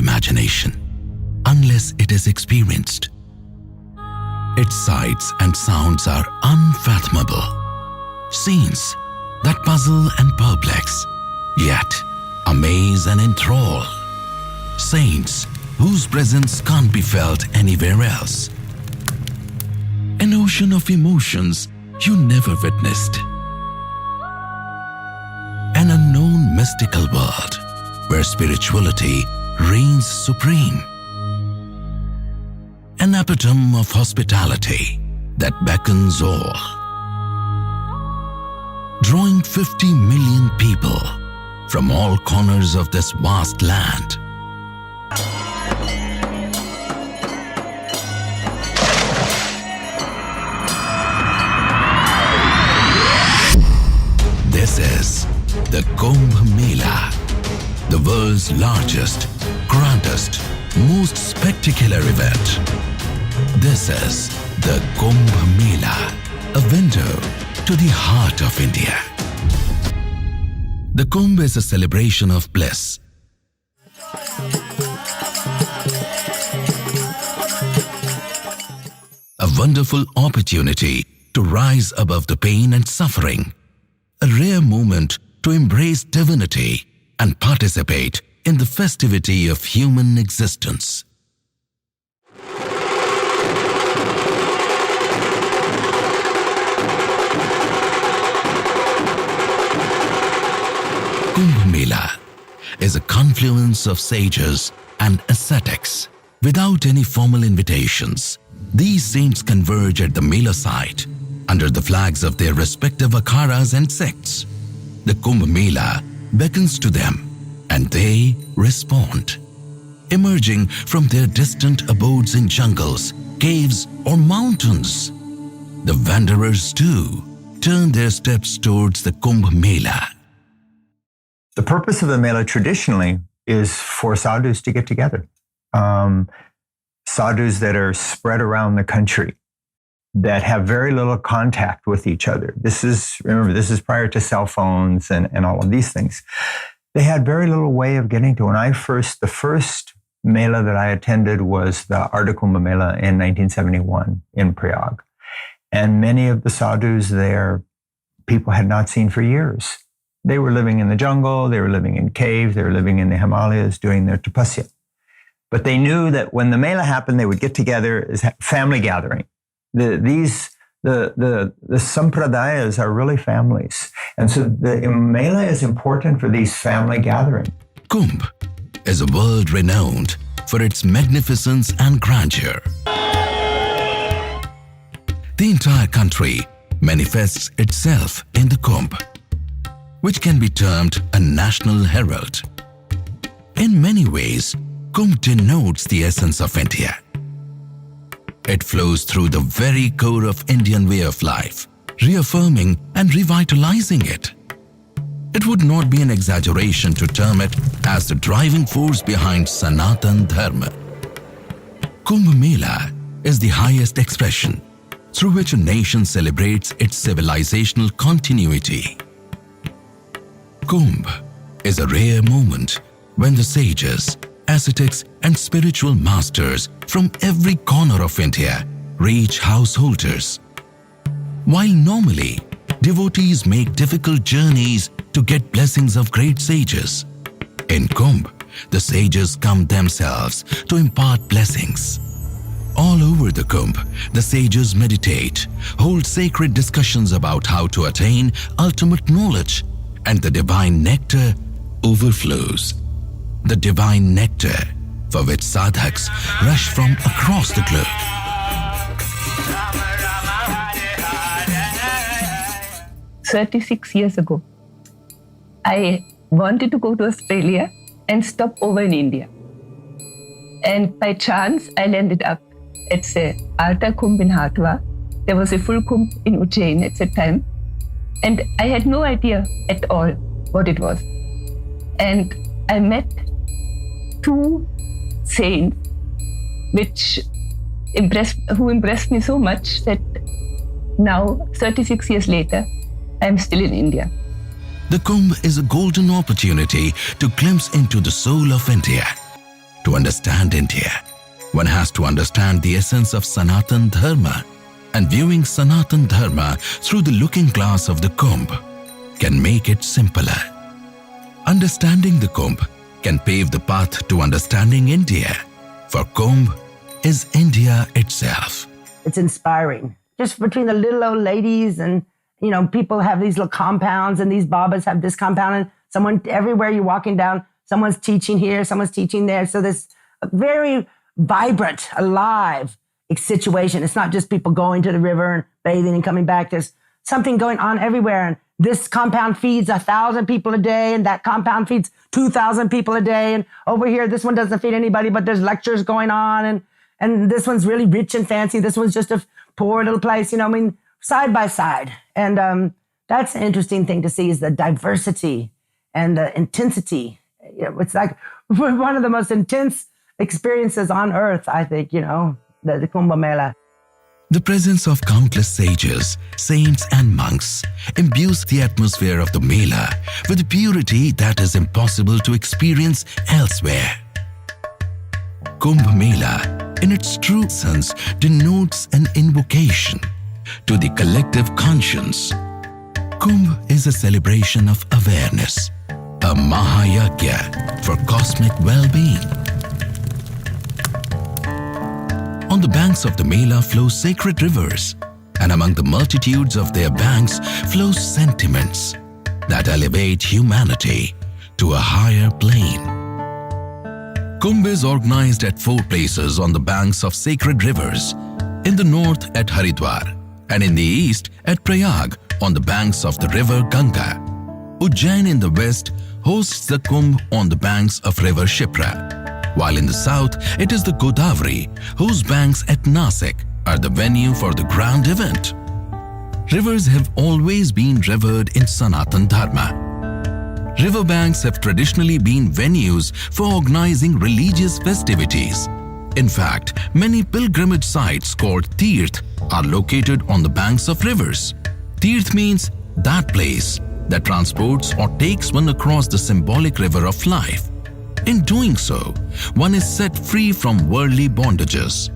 imagination unless it is experienced. Its sights and sounds are unfathomable. Scenes that puzzle and perplex, yet amaze and enthrall. Saints whose presence can't be felt anywhere else. An ocean of emotions you never witnessed. An unknown mystical world where spirituality reigns supreme. An epitome of hospitality that beckons all. Drawing 50 million people from all corners of this vast land. This is the Kumbh Mela, the world's largest, grandest, most spectacular event. This is the Kumbh Mela, a window to the heart of India. The Kumbh is a celebration of bliss. A wonderful opportunity to rise above the pain and suffering. A rare moment to embrace divinity and participate in the festivity of human existence. Kumbh Mela is a confluence of sages and ascetics. Without any formal invitations, these saints converge at the Mela site under the flags of their respective akharas and sects. The Kumbh Mela beckons to them and they respond. Emerging from their distant abodes in jungles, caves or mountains, the wanderers too turn their steps towards the Kumbh Mela. The purpose of the Mela traditionally is for sadhus to get together. Sadhus that are spread around the country, that have very little contact with each other. Remember, this is prior to cell phones and all of these things. They had very little way of getting to. The first Mela that I attended was the Ardha Kumbh Mela in 1971 in Prayag. And many of the sadhus there, people had not seen for years. They were living in the jungle, they were living in caves, they were living in the Himalayas doing their tapasya. But they knew that when the Mela happened, they would get together as a family gathering. The sampradayas are really families. And so the Mela is important for these family gatherings. Kumbh is a world renowned for its magnificence and grandeur. The entire country manifests itself in the Kumbh, which can be termed a national herald. In many ways, Kumbh denotes the essence of India. It flows through the very core of Indian way of life, reaffirming and revitalizing it. It would not be an exaggeration to term it as the driving force behind Sanatan Dharma. Kumbh Mela is the highest expression through which a nation celebrates its civilizational continuity. Kumbh is a rare moment when the sages, ascetics and spiritual masters from every corner of India reach householders. While normally devotees make difficult journeys to get blessings of great sages, in Kumbh, the sages come themselves to impart blessings. All over the Kumbh, the sages meditate, hold sacred discussions about how to attain ultimate knowledge, and the divine nectar overflows. The divine nectar for which sadhaks rush from across the globe. 36 years ago, I wanted to go to Australia and stop over in India. And by chance, I landed up at the Ardha Kumbh in Hatwa. There was a full Kumbh in Jain at the time. And I had no idea at all what it was. And I met two saints who impressed me so much that now, 36 years later, I'm still in India. The Kumbh is a golden opportunity to glimpse into the soul of India, To understand India, one has to understand the essence of Sanatan Dharma, and viewing Sanatan Dharma through the looking glass of the Kumbh can make it simpler. Understanding the Kumbh can pave the path to understanding India, for Kumbh is India itself. It's inspiring. Just between the little old ladies and, people have these little compounds and these babas have this compound and someone, everywhere you're walking down, someone's teaching here, someone's teaching there. So this very vibrant, alive situation. It's not just people going to the river and bathing and coming back. There's something going on everywhere. And this compound feeds 1,000 people a day and that compound feeds 2,000 people a day. And over here, this one doesn't feed anybody, but there's lectures going on. And this one's really rich and fancy. This one's just a poor little place, side by side. And that's an interesting thing to see is the diversity and the intensity. It's like one of the most intense experiences on earth, I think, the Kumbh Mela. The presence of countless sages, saints and monks imbues the atmosphere of the Mela with purity that is impossible to experience elsewhere. Kumbh Mela, in its true sense, denotes an invocation to the collective conscience. Kumbh is a celebration of awareness, a Mahayagya for cosmic well-being. On the banks of the Mela flow sacred rivers, and among the multitudes of their banks flow sentiments that elevate humanity to a higher plane. Kumbh is organized at 4 places on the banks of sacred rivers, in the north at Haridwar, and in the east at Prayag on the banks of the river Ganga. Ujjain in the west hosts the Kumbh on the banks of river Shipra, while in the south it is the Godavari, whose banks at Nasik are the venue for the grand event. Rivers have always been revered in Sanatan Dharma. Riverbanks have traditionally been venues for organizing religious festivities. In fact, many pilgrimage sites called Tirth are located on the banks of rivers. Tirth means that place that transports or takes one across the symbolic river of life. In doing so, one is set free from worldly bondages.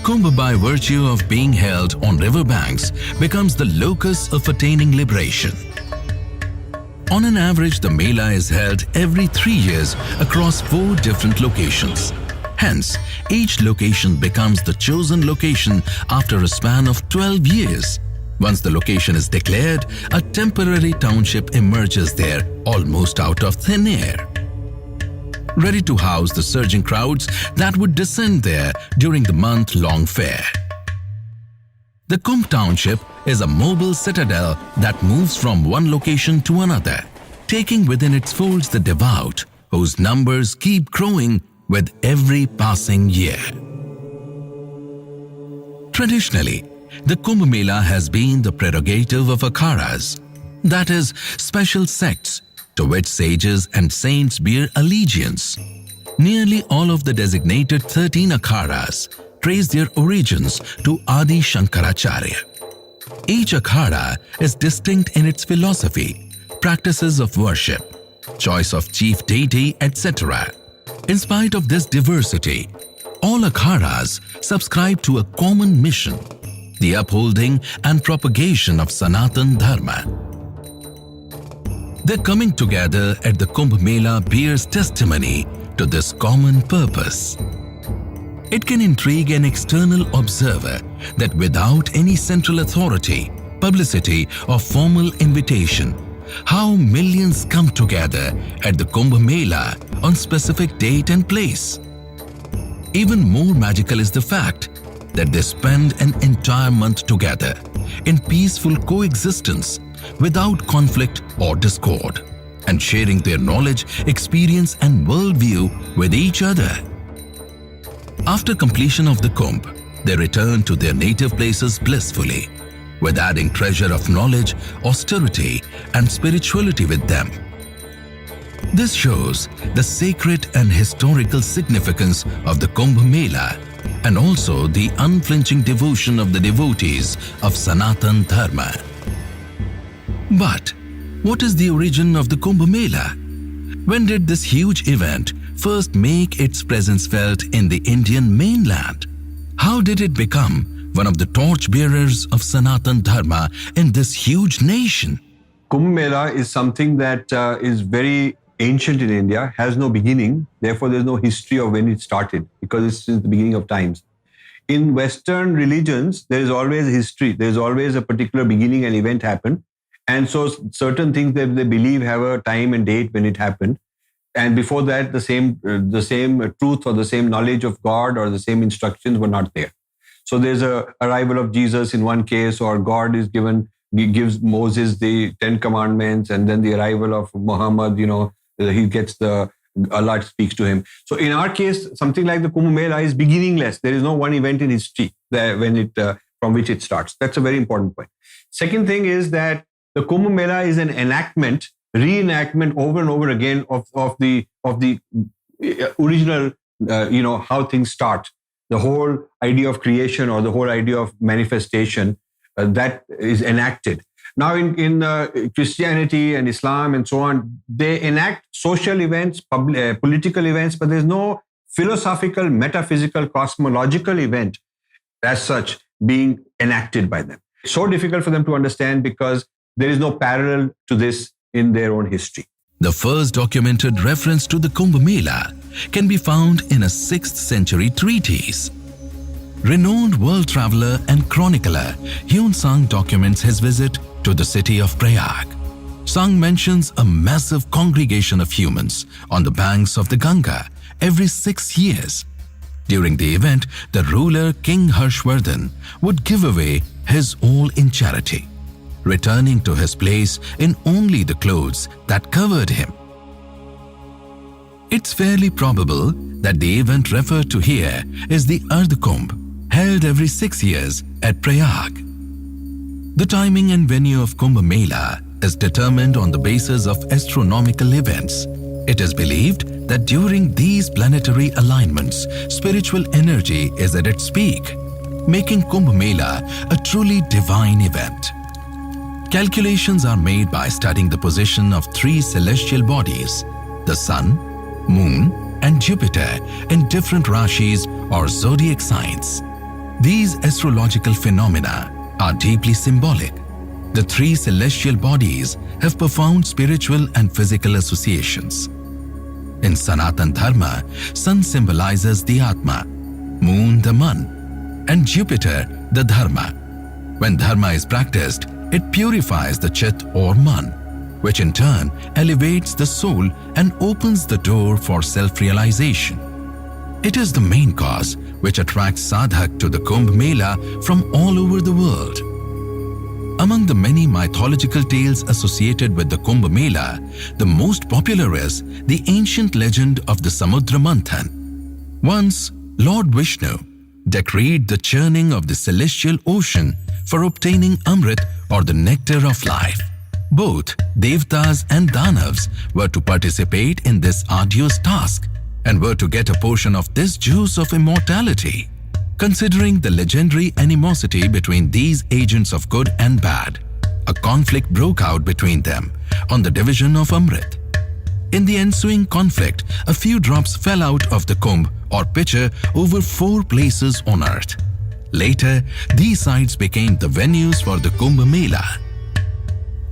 Kumbh, by virtue of being held on riverbanks, becomes the locus of attaining liberation. On an average, the Mela is held every 3 years across 4 different locations. Hence, each location becomes the chosen location after a span of 12 years. Once the location is declared, a temporary township emerges there almost out of thin air, ready to house the surging crowds that would descend there during the month-long fair. The Kumbh Township is a mobile citadel that moves from one location to another, taking within its folds the devout, whose numbers keep growing with every passing year. Traditionally, the Kumbh Mela has been the prerogative of akharas, that is, special sects to which sages and saints bear allegiance. Nearly all of the designated 13 akharas trace their origins to Adi Shankaracharya. Each akhara is distinct in its philosophy, practices of worship, choice of chief deity, etc. In spite of this diversity, all akharas subscribe to a common mission, the upholding and propagation of Sanatan Dharma. Their coming together at the Kumbh Mela bears testimony to this common purpose. It can intrigue an external observer that without any central authority, publicity, or formal invitation, how millions come together at the Kumbh Mela on specific date and place. Even more magical is the fact that they spend an entire month together in peaceful coexistence without conflict or discord, and sharing their knowledge, experience, and worldview with each other. After completion of the Kumbh, they return to their native places blissfully, with adding treasure of knowledge, austerity, and spirituality with them. This shows the sacred and historical significance of the Kumbh Mela, and also the unflinching devotion of the devotees of Sanatan Dharma. But what is the origin of the Kumbh Mela? When did this huge event first make its presence felt in the Indian mainland? How did it become one of the torchbearers of Sanatan Dharma in this huge nation? Kumbh Mela is something that is very ancient in India, has no beginning. Therefore, there's no history of when it started because it's since the beginning of times. In Western religions, there is always history. There's always a particular beginning and event happened. And so certain things that they believe have a time and date when it happened. And before that, the same truth or the same knowledge of God or the same instructions were not there. So there's a arrival of Jesus in one case, or God gives Moses the 10 commandments, and then the arrival of Muhammad, he gets Allah speaks to him. So in our case, something like the Kumbh Mela is beginningless. There is no one event in history from which it starts. That's a very important point. Second thing is that the Kumbh Mela is an reenactment over and over again of the original, how things start. The whole idea of creation or the whole idea of manifestation that is enacted. Now in Christianity and Islam and so on, they enact social events, political events, but there's no philosophical, metaphysical, cosmological event as such being enacted by them. It's so difficult for them to understand because there is no parallel to this in their own history. The first documented reference to the Kumbh Mela can be found in a 6th century treatise. Renowned world traveler and chronicler Hyun Sang documents his visit to the city of Prayag. Sang mentions a massive congregation of humans on the banks of the Ganga every 6 years. During the event, the ruler King Harshvardhan would give away his all in charity, returning to his place in only the clothes that covered him. It's fairly probable that the event referred to here is the Ardh Kumbh, held every 6 years at Prayag. The timing and venue of Kumbh Mela is determined on the basis of astronomical events. It is believed that during these planetary alignments, spiritual energy is at its peak, making Kumbh Mela a truly divine event. Calculations are made by studying the position of 3 celestial bodies, the Sun, Moon, and Jupiter in different rashis or zodiac signs. These astrological phenomena are deeply symbolic. The 3 celestial bodies have profound spiritual and physical associations. In Sanatan Dharma, Sun symbolizes the Atma, Moon the Man, and Jupiter the Dharma. When Dharma is practiced, it purifies the Chit or Man, which in turn elevates the soul and opens the door for self-realization. It is the main cause which attracts sadhak to the Kumbh Mela from all over the world. Among the many mythological tales associated with the Kumbh Mela, the most popular is the ancient legend of the Samudra Manthan. Once, Lord Vishnu decreed the churning of the celestial ocean for obtaining Amrit or the nectar of life. Both Devtas and Danavs were to participate in this arduous task and were to get a portion of this juice of immortality. Considering the legendary animosity between these agents of good and bad, a conflict broke out between them on the division of Amrit. In the ensuing conflict, a few drops fell out of the kumbh or pitcher over 4 places on earth. Later, these sites became the venues for the Kumbh Mela.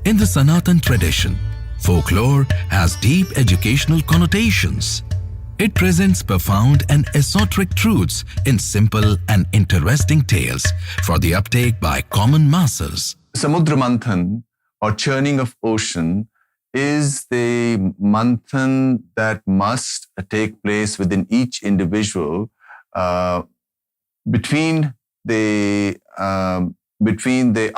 In the Sanatan tradition, folklore has deep educational connotations. It presents profound and esoteric truths in simple and interesting tales for the uptake by common masses. Samudra Manthan, or churning of ocean, is the manthan that must take place within each individual between the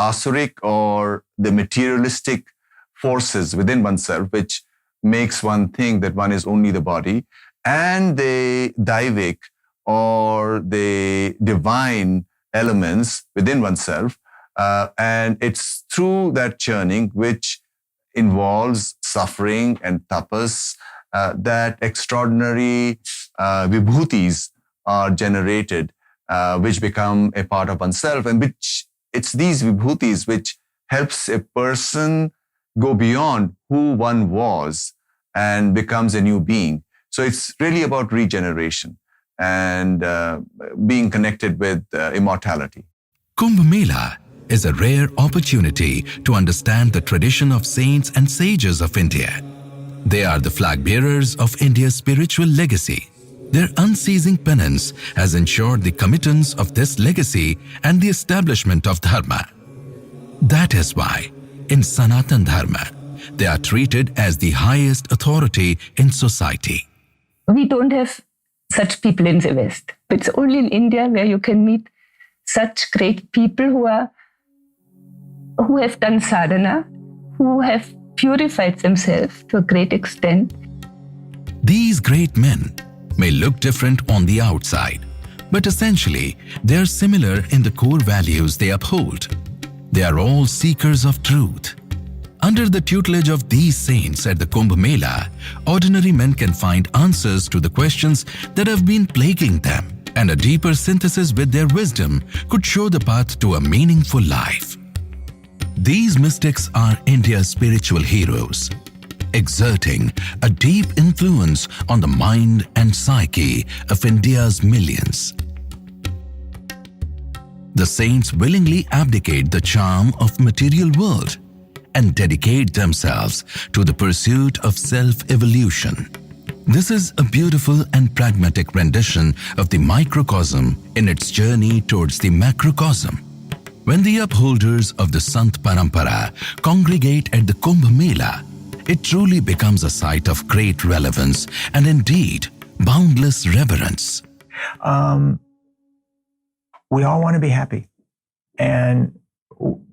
asuric or the materialistic forces within oneself, which makes one think that one is only the body, and the daivic or the divine elements within oneself. And it's through that churning, which involves suffering and tapas, that extraordinary vibhutis are generated, which become a part of oneself, and which it's these vibhutis which helps a person go beyond who one was and becomes a new being. So it's really about regeneration and being connected with immortality. Kumbh Mela is a rare opportunity to understand the tradition of saints and sages of India. They are the flag bearers of India's spiritual legacy. Their unceasing penance has ensured the committance of this legacy and the establishment of Dharma. That is why, in Sanatan Dharma, they are treated as the highest authority in society. We don't have such people in the West. It's only in India where you can meet such great people who have done sadhana, who have purified themselves to a great extent. These great men may look different on the outside, but essentially they are similar in the core values they uphold. They are all seekers of truth. Under the tutelage of these saints at the Kumbh Mela, ordinary men can find answers to the questions that have been plaguing them, and a deeper synthesis with their wisdom could show the path to a meaningful life. These mystics are India's spiritual heroes, exerting a deep influence on the mind and psyche of India's millions. The saints willingly abdicate the charm of material world and dedicate themselves to the pursuit of self-evolution. This is a beautiful and pragmatic rendition of the microcosm in its journey towards the macrocosm. When the upholders of the Sant Parampara congregate at the Kumbh Mela, it truly becomes a site of great relevance and indeed boundless reverence. We all want to be happy, and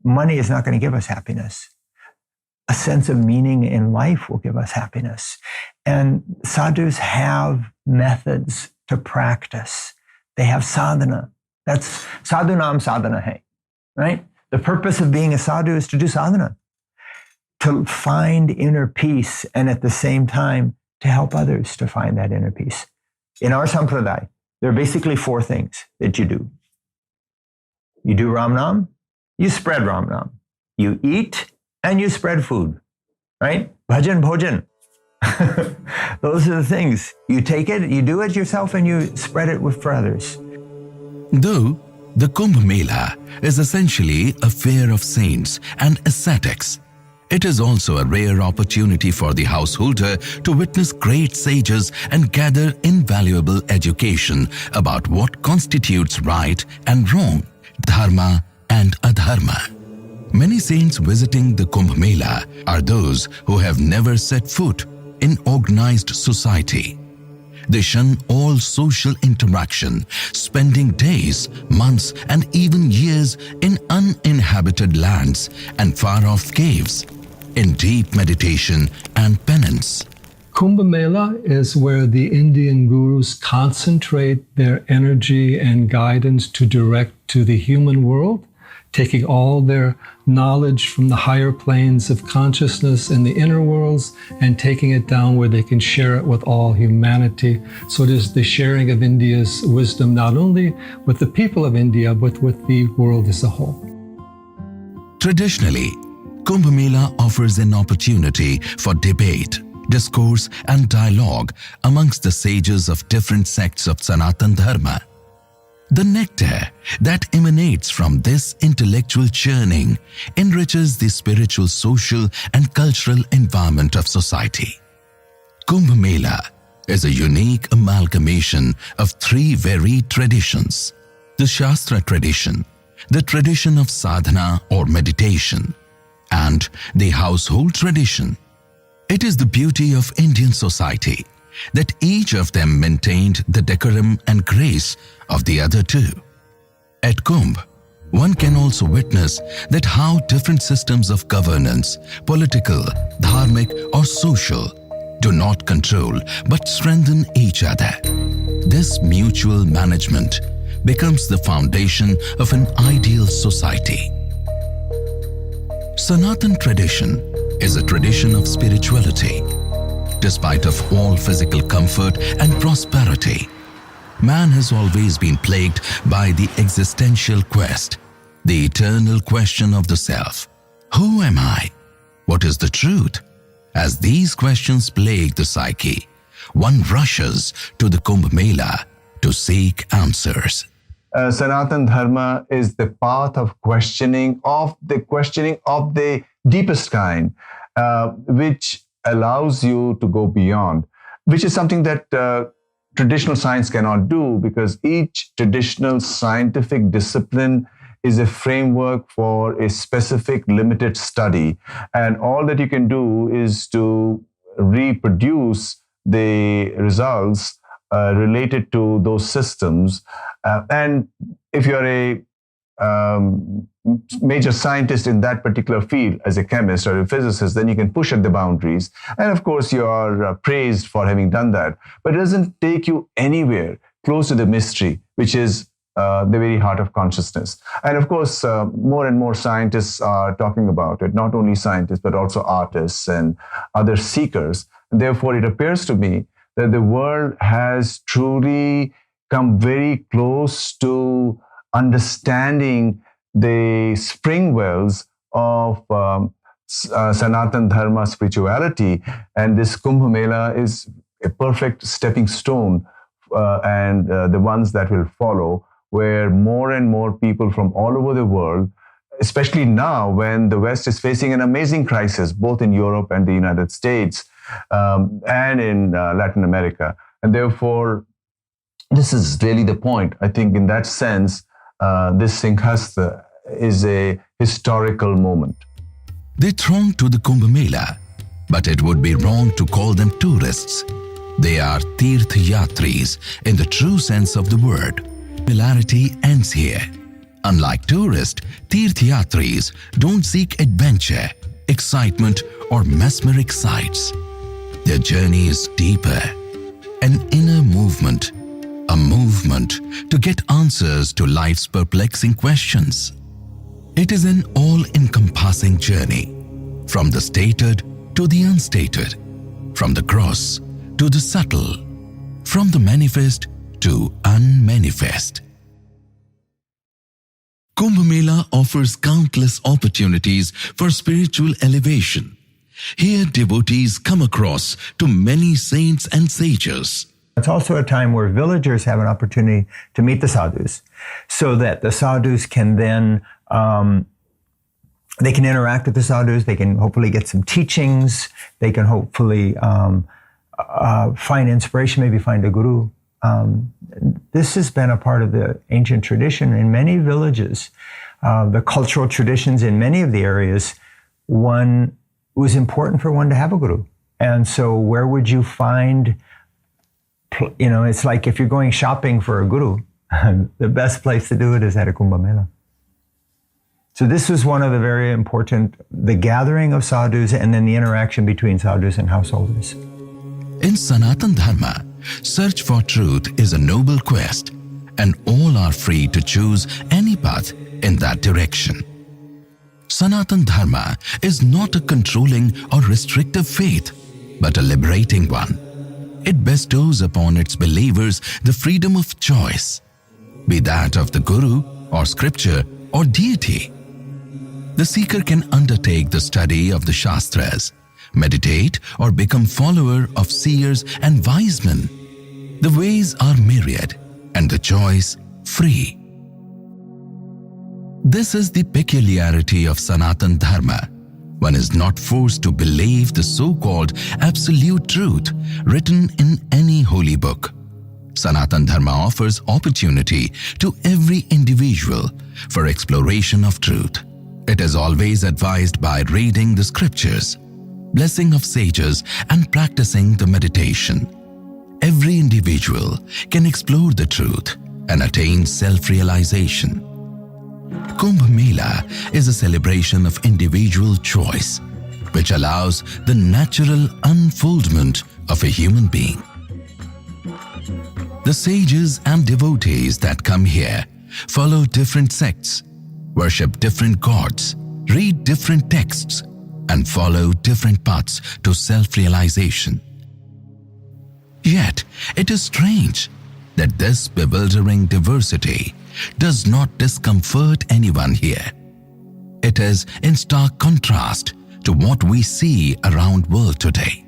money is not going to give us happiness. A sense of meaning in life will give us happiness. And sadhus have methods to practice. They have sadhana. That's sadhunam sadhana hai, right? The purpose of being a sadhu is to do sadhana, to find inner peace, and at the same time, to help others to find that inner peace. In our sampradaya, there are basically 4 things that you do. You do Ram Nam, you spread Ram Nam. You eat, and you spread food, right? Bhajan, bhojan. Those are the things. You take it, you do it yourself, and you spread it for others. Though the Kumbh Mela is essentially a fair of saints and ascetics, it is also a rare opportunity for the householder to witness great sages and gather invaluable education about what constitutes right and wrong, dharma and adharma. Many saints visiting the Kumbh Mela are those who have never set foot in organized society. They shun all social interaction, spending days, months, and even years in uninhabited lands and far-off caves, in deep meditation and penance. Kumbh Mela is where the Indian gurus concentrate their energy and guidance to direct to the human world, taking all their knowledge from the higher planes of consciousness in the inner worlds and taking it down where they can share it with all humanity. So it is the sharing of India's wisdom, not only with the people of India, but with the world as a whole. Traditionally, Kumbh Mela offers an opportunity for debate, discourse, and dialogue amongst the sages of different sects of Sanatan Dharma. The nectar that emanates from this intellectual churning enriches the spiritual, social, and cultural environment of society. Kumbh Mela is a unique amalgamation of 3 varied traditions: the Shastra tradition, the tradition of sadhana or meditation, and the household tradition. It is the beauty of Indian society that each of them maintained the decorum and grace of the other 2. At Kumbh, one can also witness that how different systems of governance, political, dharmic, or social, do not control but strengthen each other. This mutual management becomes the foundation of an ideal society. Sanatan tradition is a tradition of spirituality. Despite of all physical comfort and prosperity, man has always been plagued by the existential quest, the eternal question of the self. Who am I? What is the truth? As these questions plague the psyche, one rushes to the Kumbh Mela to seek answers. Sanatan Dharma is the path of questioning of the deepest kind, which allows you to go beyond, which is something that traditional science cannot do, because each traditional scientific discipline is a framework for a specific limited study. And all that you can do is to reproduce the results related to those systems. And if you're a major scientist in that particular field as a chemist or a physicist, then you can push at the boundaries. And of course, you are praised for having done that. But it doesn't take you anywhere close to the mystery, which is the very heart of consciousness. And of course, more and more scientists are talking about it, not only scientists, but also artists and other seekers. And therefore, it appears to me that the world has truly come very close to understanding the spring wells of Sanatan Dharma spirituality. And this Kumbh Mela is a perfect stepping stone, and the ones that will follow, where more and more people from all over the world, especially now when the West is facing an amazing crisis, both in Europe and the United States, and in Latin America. And therefore, this is really the point. I think in that sense, this Singhasta is a historical moment. They throng to the Kumbh Mela, but it would be wrong to call them tourists. They are Tirth Yatris in the true sense of the word. Similarity ends here. Unlike tourists, Tirth Yatris don't seek adventure, excitement, or mesmeric sights. Their journey is deeper, an inner movement, a movement to get answers to life's perplexing questions. It is an all-encompassing journey, from the stated to the unstated, from the gross to the subtle, from the manifest to unmanifest. Kumbh Mela offers countless opportunities for spiritual elevation. Here, devotees come across to many saints and sages. It's also a time where villagers have an opportunity to meet the sadhus, so that the sadhus can then, they can interact with the sadhus, they can hopefully get some teachings, they can hopefully find inspiration, maybe find a guru. This has been a part of the ancient tradition in many villages. The cultural traditions in many of the areas, it was important for one to have a guru. And so where would you find, it's like if you're going shopping for a guru, the best place to do it is at a Kumbh Mela. So this was one of the very important, the gathering of sadhus and then the interaction between sadhus and householders. In Sanatan Dharma, search for truth is a noble quest, and all are free to choose any path in that direction. Sanatan Dharma is not a controlling or restrictive faith, but a liberating one. It bestows upon its believers the freedom of choice, be that of the Guru or scripture or deity. The seeker can undertake the study of the Shastras, meditate or become follower of seers and wise men. The ways are myriad and the choice free. This is the peculiarity of Sanatan Dharma. One is not forced to believe the so-called absolute truth written in any holy book. Sanatan Dharma offers opportunity to every individual for exploration of truth. It is always advised by reading the scriptures, blessing of sages, and practicing the meditation. Every individual can explore the truth and attain self-realization. Kumbh Mela is a celebration of individual choice, which allows the natural unfoldment of a human being. The sages and devotees that come here follow different sects, worship different gods, read different texts, and follow different paths to self-realization. Yet, it is strange that this bewildering diversity does not discomfort anyone here. It is in stark contrast to what we see around world today.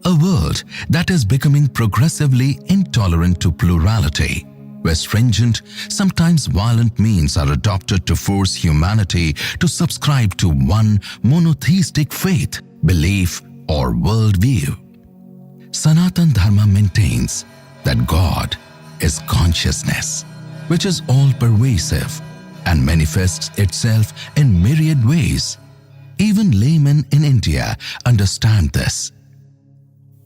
A world that is becoming progressively intolerant to plurality, where stringent, sometimes violent means are adopted to force humanity to subscribe to one monotheistic faith, belief, or worldview. Sanatan Dharma maintains that God is consciousness, which is all-pervasive and manifests itself in myriad ways. Even laymen in India understand this.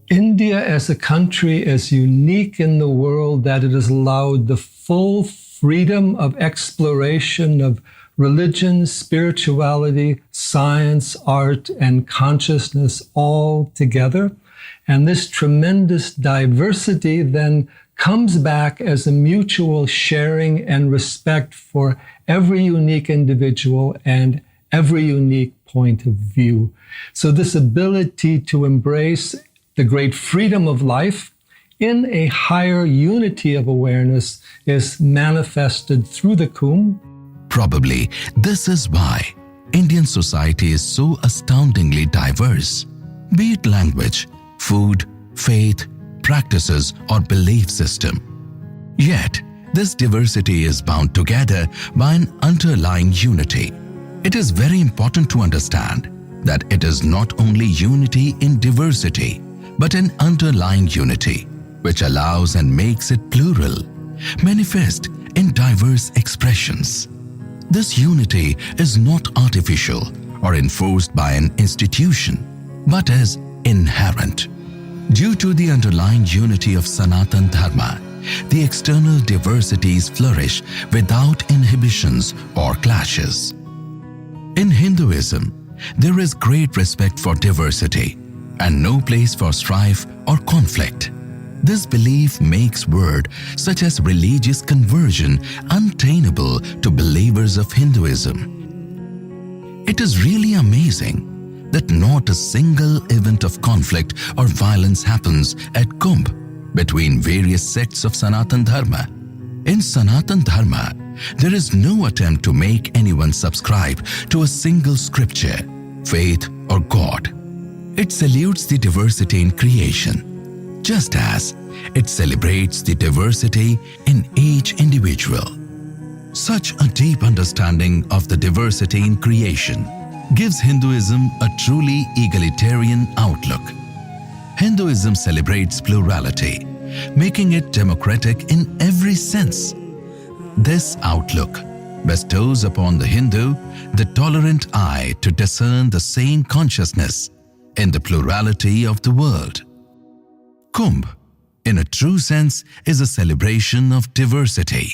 India as a country is unique in the world that it has allowed the full freedom of exploration of religion, spirituality, science, art, and consciousness all together. And this tremendous diversity then comes back as a mutual sharing and respect for every unique individual and every unique point of view. So this ability to embrace the great freedom of life in a higher unity of awareness is manifested through the Kumbh. Probably this is why Indian society is so astoundingly diverse, be it language, food, faith, practices, or belief system. Yet, this diversity is bound together by an underlying unity. It is very important to understand that it is not only unity in diversity, but an underlying unity which allows and makes it plural, manifest in diverse expressions. This unity is not artificial or enforced by an institution, but is inherent. Due to the underlying unity of Sanatan Dharma, the external diversities flourish without inhibitions or clashes. In Hinduism, there is great respect for diversity and no place for strife or conflict. This belief makes words such as religious conversion unattainable to believers of Hinduism. It is really amazing that not a single event of conflict or violence happens at Kumbh between various sects of Sanatan Dharma. In Sanatan Dharma, there is no attempt to make anyone subscribe to a single scripture, faith, or God. It salutes the diversity in creation, just as it celebrates the diversity in each individual. Such a deep understanding of the diversity in creation gives Hinduism a truly egalitarian outlook. Hinduism celebrates plurality, making it democratic in every sense. This outlook bestows upon the Hindu the tolerant eye to discern the same consciousness in the plurality of the world. Kumbh, in a true sense, is a celebration of diversity.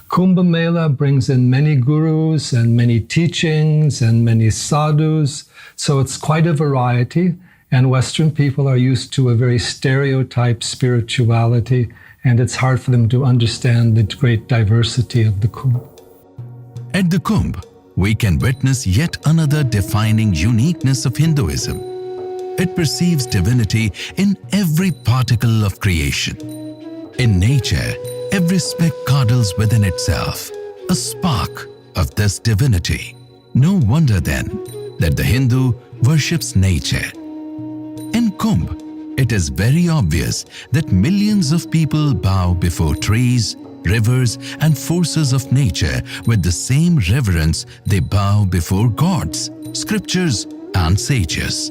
Kumbh Mela brings in many gurus and many teachings and many sadhus, so it's quite a variety, and Western people are used to a very stereotyped spirituality, and it's hard for them to understand the great diversity of the Kumbh. At the Kumbh, we can witness yet another defining uniqueness of Hinduism. It perceives divinity in every particle of creation. In nature, every speck cuddles within itself a spark of this divinity. No wonder then that the Hindu worships nature. In Kumbh, it is very obvious that millions of people bow before trees, rivers, and forces of nature with the same reverence they bow before gods, scriptures, and sages.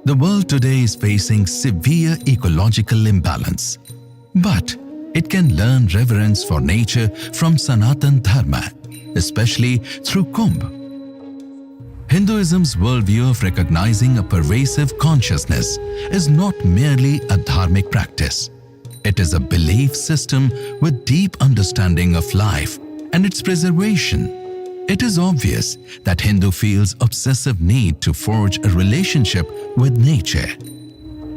The world today is facing severe ecological imbalance, but it can learn reverence for nature from Sanatan Dharma, especially through Kumbh. Hinduism's worldview of recognizing a pervasive consciousness is not merely a dharmic practice. It is a belief system with deep understanding of life and its preservation. It is obvious that Hindu feels obsessive need to forge a relationship with nature.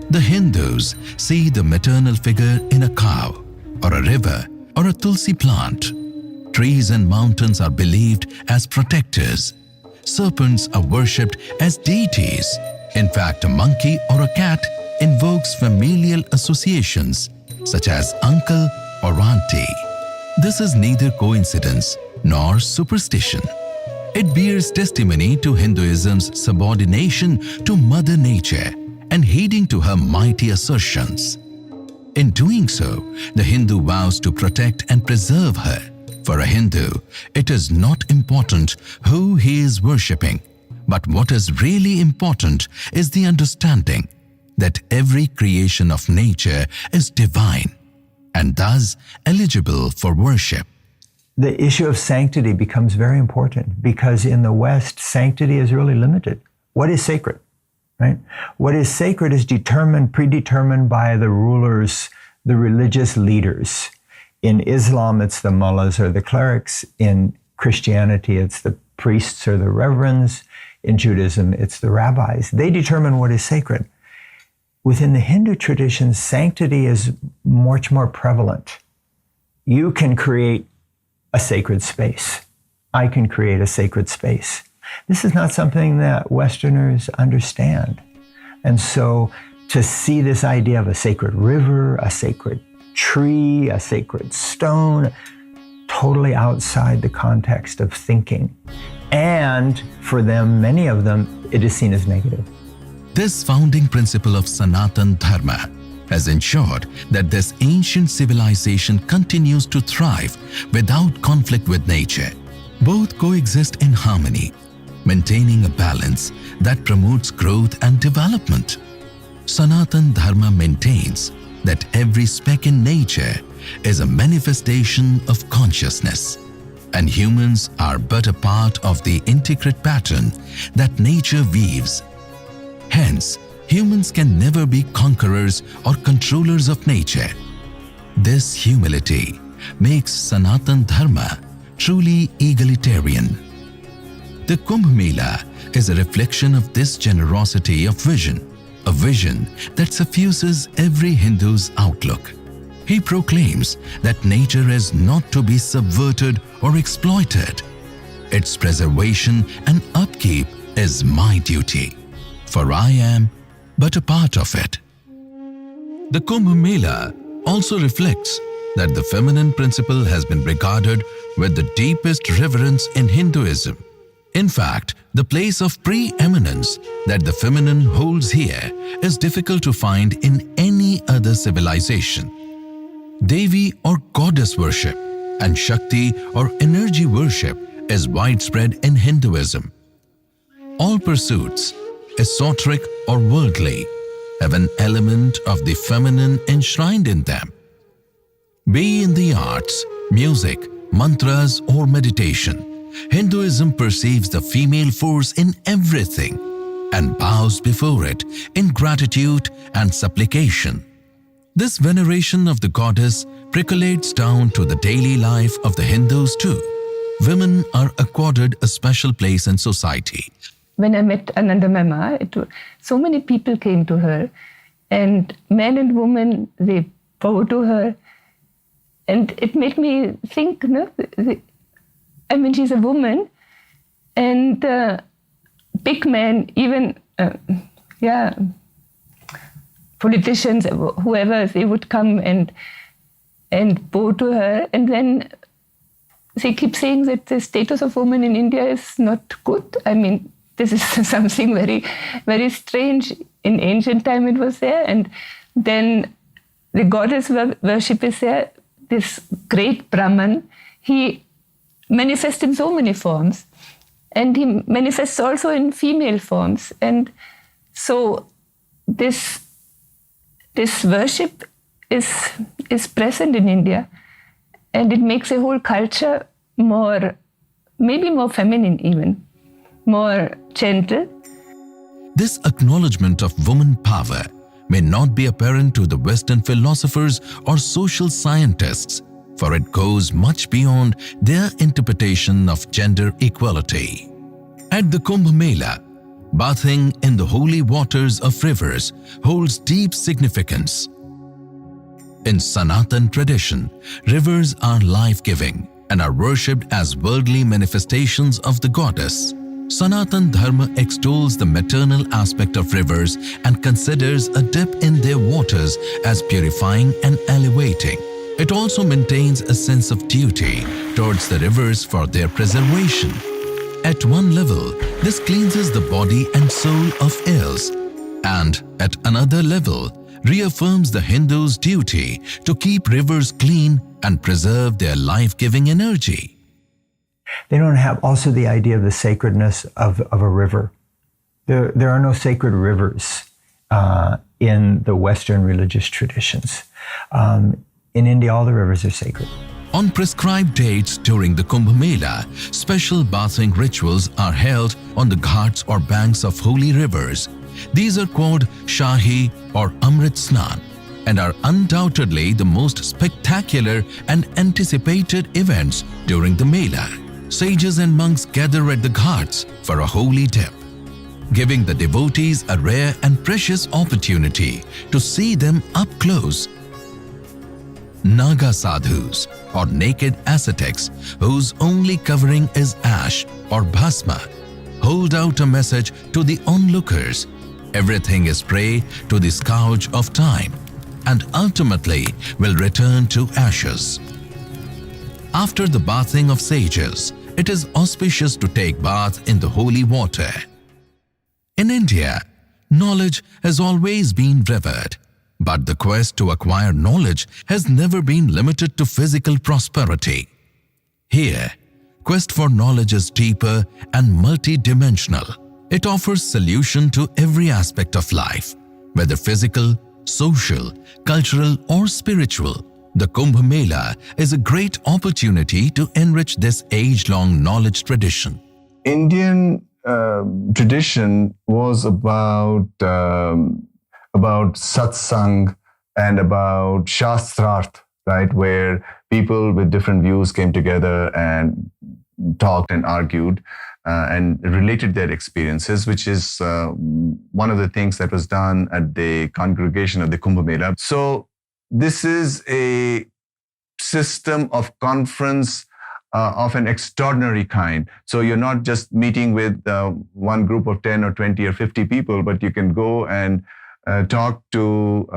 The Hindus see the maternal figure in a cow, or a river, or a tulsi plant. Trees and mountains are believed as protectors. Serpents are worshipped as deities. In fact, a monkey or a cat invokes familial associations such as uncle or auntie. This is neither coincidence nor superstition. It bears testimony to Hinduism's subordination to Mother Nature and heeding to her mighty assertions. In doing so, the Hindu vows to protect and preserve her. For a Hindu, it is not important who he is worshipping, but what is really important is the understanding that every creation of nature is divine and thus eligible for worship. The issue of sanctity becomes very important because in the West, sanctity is really limited. What is sacred, right? What is sacred is predetermined by the rulers, the religious leaders. In Islam, it's the mullahs or the clerics. In Christianity, it's the priests or the reverends. In Judaism, it's the rabbis. They determine what is sacred. Within the Hindu tradition, sanctity is much more prevalent. You can create a sacred space. I can create a sacred space. This is not something that Westerners understand. And so to see this idea of a sacred river, a sacred tree, a sacred stone, totally outside the context of thinking. And for them, many of them, it is seen as negative. This founding principle of Sanatan Dharma has ensured that this ancient civilization continues to thrive without conflict with nature. Both coexist in harmony, maintaining a balance that promotes growth and development. Sanatan Dharma maintains that every speck in nature is a manifestation of consciousness, and humans are but a part of the intricate pattern that nature weaves. Hence, humans can never be conquerors or controllers of nature. This humility makes Sanatan Dharma truly egalitarian. The Kumbh Mela is a reflection of this generosity of vision, a vision that suffuses every Hindu's outlook. He proclaims that nature is not to be subverted or exploited. Its preservation and upkeep is my duty, for I am but a part of it. The Kumbh Mela also reflects that the feminine principle has been regarded with the deepest reverence in Hinduism. In fact, the place of preeminence that the feminine holds here is difficult to find in any other civilization. Devi or goddess worship and Shakti or energy worship is widespread in Hinduism. All pursuits, esoteric or worldly, have an element of the feminine enshrined in them. Be in the arts, music, mantras or meditation, Hinduism perceives the female force in everything and bows before it in gratitude and supplication. This veneration of the goddess percolates down to the daily life of the Hindus too. Women are accorded a special place in society. When I met Ananda Mama, so many people came to her, and men and women, they bow to her. And it made me think, I mean, she's a woman, and big men, even, politicians, whoever, they would come and bow to her. And then they keep saying that the status of women in India is not good. I mean, this is something very, very strange. In ancient time it was there, and then the goddess worship is there. This great Brahman, he manifests in so many forms, and he manifests also in female forms. And so this worship is present in India, and it makes a whole culture maybe more feminine even, more gentle. This acknowledgement of woman power may not be apparent to the Western philosophers or social scientists, for it goes much beyond their interpretation of gender equality. At the Kumbh Mela, bathing in the holy waters of rivers holds deep significance. In Sanatan tradition, rivers are life-giving and are worshipped as worldly manifestations of the goddess. Sanatan Dharma extols the maternal aspect of rivers and considers a dip in their waters as purifying and elevating. It also maintains a sense of duty towards the rivers for their preservation. At one level, this cleanses the body and soul of ills. and at another level reaffirms the Hindus' duty to keep rivers clean and preserve their life-giving energy. They don't have also the idea of the sacredness of a river. There are no sacred rivers in the Western religious traditions. In India, all the rivers are sacred. On prescribed dates during the Kumbh Mela, special bathing rituals are held on the ghats or banks of holy rivers. These are called Shahi or Amrit Snan and are undoubtedly the most spectacular and anticipated events during the Mela. Sages and monks gather at the ghats for a holy dip, giving the devotees a rare and precious opportunity to see them up close. Naga sadhus or naked ascetics whose only covering is ash or bhasma hold out a message to the onlookers. Everything is prey to the scourge of time and ultimately will return to ashes. After the bathing of sages, it is auspicious to take bath in the holy water. In India, knowledge has always been revered, but the quest to acquire knowledge has never been limited to physical prosperity. Here, quest for knowledge is deeper and multidimensional. It offers solution to every aspect of life, whether physical, social, cultural or spiritual. The Kumbh Mela is a great opportunity to enrich this age-long knowledge tradition. Indian tradition was about satsang and about shastrarth, right, where people with different views came together and talked and argued and related their experiences, which is one of the things that was done at the congregation of the Kumbh Mela. So this is a system of conference of an extraordinary kind. So you're not just meeting with one group of 10 or 20 or 50 people, but you can go and talk to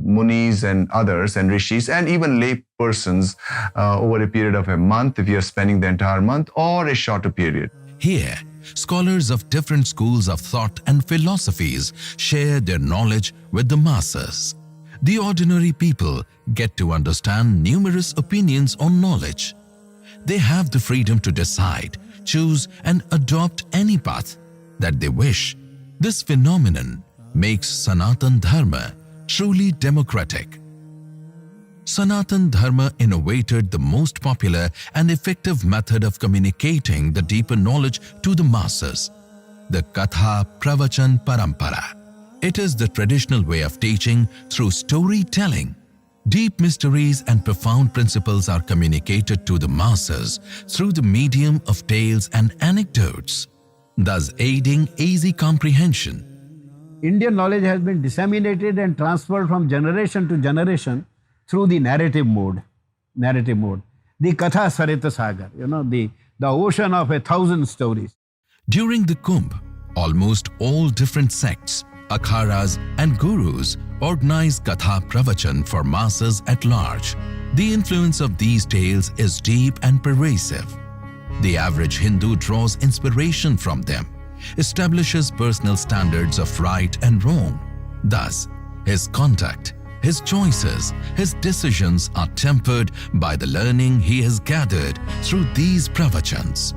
munis and others and rishis and even lay persons over a period of a month if you're spending the entire month or a shorter period. Here, scholars of different schools of thought and philosophies share their knowledge with the masses. The ordinary people get to understand numerous opinions on knowledge. They have the freedom to decide, choose, and adopt any path that they wish. This phenomenon makes Sanatan Dharma truly democratic. Sanatan Dharma innovated the most popular and effective method of communicating the deeper knowledge to the masses, the Katha Pravachan Parampara. It is the traditional way of teaching through storytelling. Deep mysteries and profound principles are communicated to the masses through the medium of tales and anecdotes, thus aiding easy comprehension. Indian knowledge has been disseminated and transferred from generation to generation through the narrative mode. The Katha Sarita Sagar, the ocean of 1,000 stories. During the Kumbh, almost all different sects, akharas and gurus organize Katha Pravachan for masses at large. The influence of these tales is deep and pervasive. The average Hindu draws inspiration from them, establishes personal standards of right and wrong. Thus, his conduct, his choices, his decisions are tempered by the learning he has gathered through these pravachans.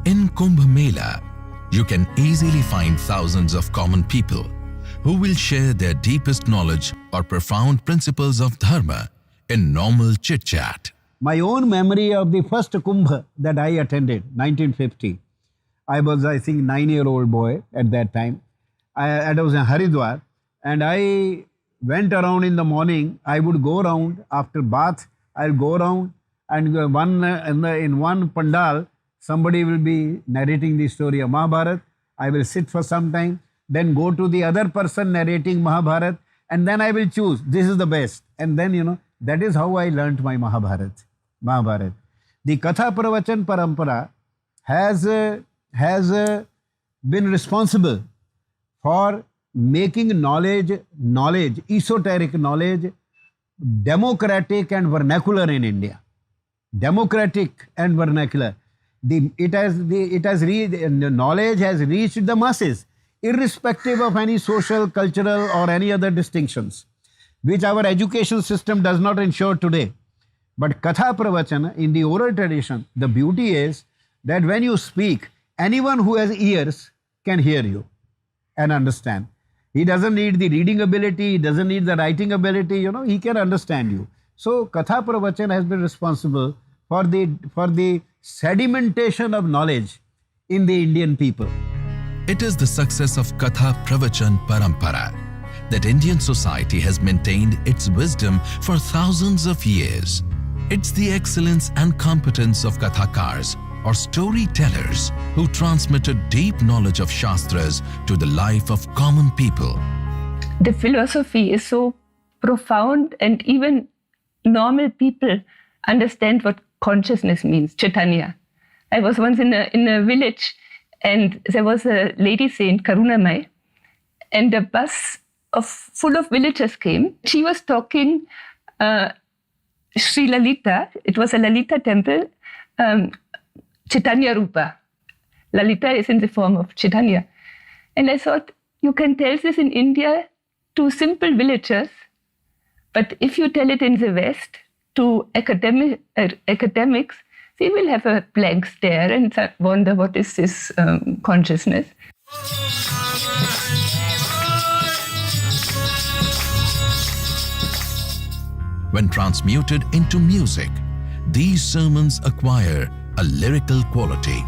In Kumbh Mela, you can easily find thousands of common people who will share their deepest knowledge or profound principles of dharma in normal chit-chat. My own memory of the first Kumbh that I attended, 1950. I was, I think, 9-year-old boy at that time. I was in Haridwar, and I went around in the morning. I would go around after bath. I'll go around, and in one pandal, somebody will be narrating the story of Mahabharata. I will sit for some time, then go to the other person narrating Mahabharata, and then I will choose, this is the best. And then, that is how I learnt my Mahabharata. The Katha Pravachan Parampara has been responsible for making knowledge, esoteric knowledge, democratic and vernacular in India. Democratic and vernacular. Knowledge has reached the masses. irrespective of any social, cultural, or any other distinctions, which our education system does not ensure today. But Katha Pravachana, in the oral tradition, the beauty is that when you speak, anyone who has ears can hear you and understand. He doesn't need the reading ability, he doesn't need the writing ability, he can understand you. So Katha Pravachan has been responsible for the sedimentation of knowledge in the Indian people. It is the success of Katha Pravachan Parampara that Indian society has maintained its wisdom for thousands of years. It's the excellence and competence of Kathakars or storytellers who transmitted deep knowledge of Shastras to the life of common people. The philosophy is so profound, and even normal people understand what consciousness means, Chaitanya. I was once in a village, and there was a lady saint, Karunamai, and a bus full of villagers came. She was talking Sri Lalita. It was a Lalita temple, Chaitanya Rupa. Lalita is in the form of Chaitanya. And I thought, you can tell this in India to simple villagers, but if you tell it in the West to academics, they will have a blank stare and wonder what is this consciousness. When transmuted into music, these sermons acquire a lyrical quality,